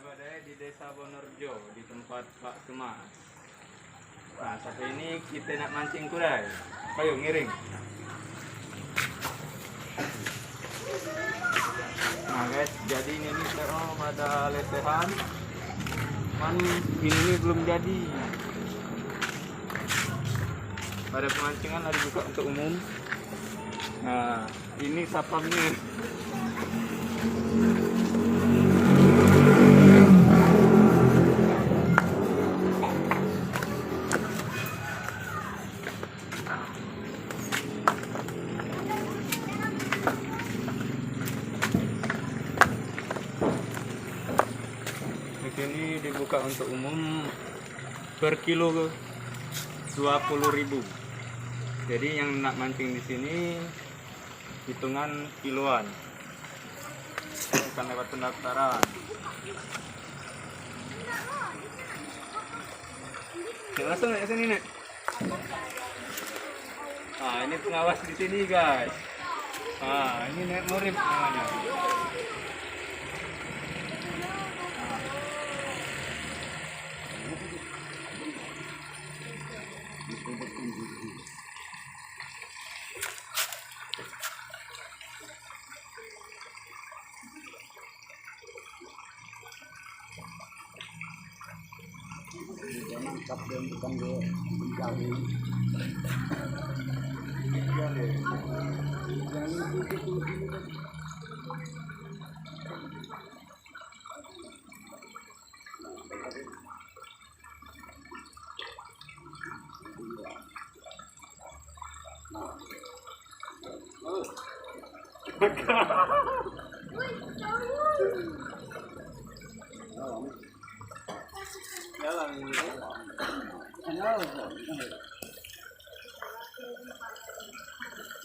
Badai di Desa Bonorjo di tempat Pak Kemas. Nah, sampai ini kita nak mancing kurai. Ayo ngiring. Nah guys, jadi ini terong ada lesehan. Ini belum jadi. Pada pemancingan ada buka untuk umum. Nah, ini sapamnya. Di sini dibuka untuk umum per kilo 20.000. Jadi yang nak mancing di sini hitungan kiloan. Bukan lewat pendaftaran. Langsung ya sini nek. Nah, ini pengawas di sini guys. Nah, ini Nek Murib namanya. Mantap dan bukan gue mencari.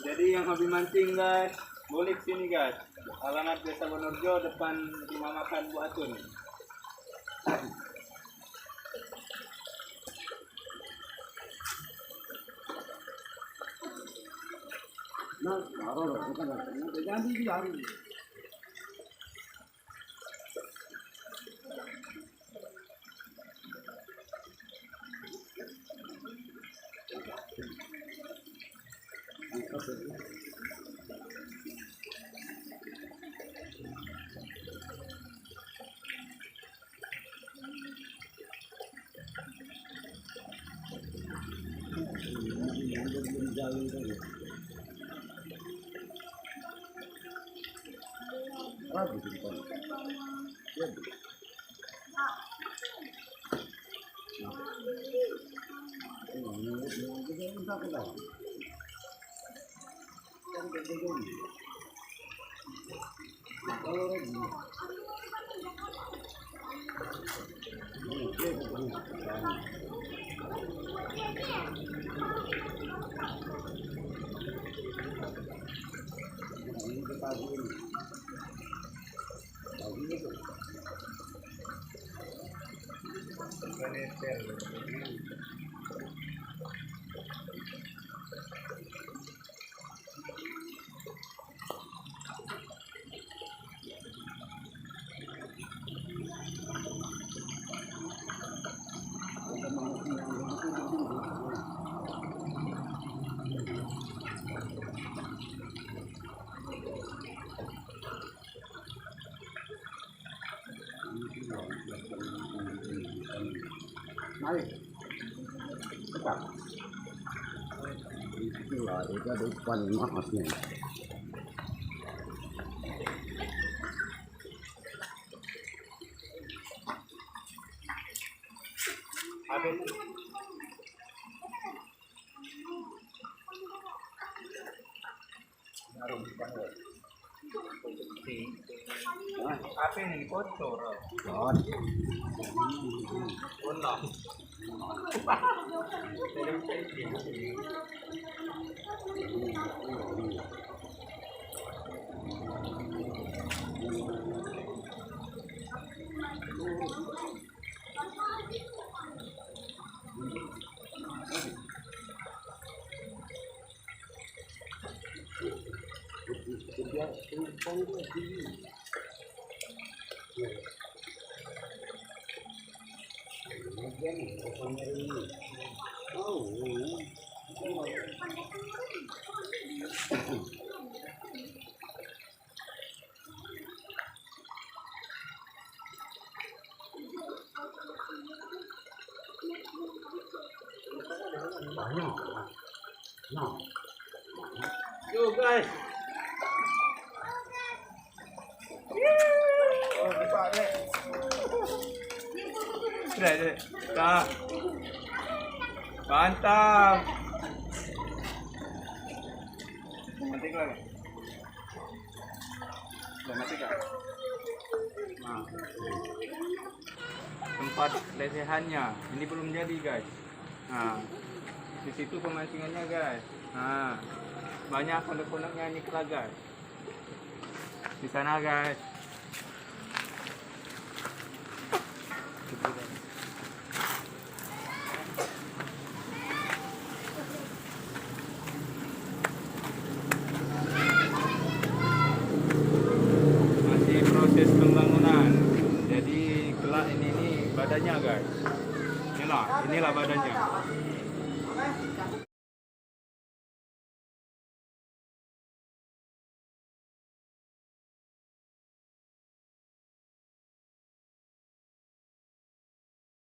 Jadi yang hobi mancing guys, boleh sini guys. Alamat Desa Bonorjo depan rumah makan Bu Atun. Nah, baru bukan jadi dia hari. Mari. Cepat. Itulah itu ada depan maafnya. Habis. Apa ini kotor? Banyak. Nah, Yo guys. Oh, besar dek. Dek. Dah. Mantap. Mati kan? Dah mati kan? Nah. Tempat lesehannya. Ini belum jadi guys. Nah. Di situ pemancingannya guys. Nah. Banyak pondok-pondoknya ini kelak guys. Di sana guys. Masih proses pembangunan. Jadi kelak ini badannya guys. Inilah badannya.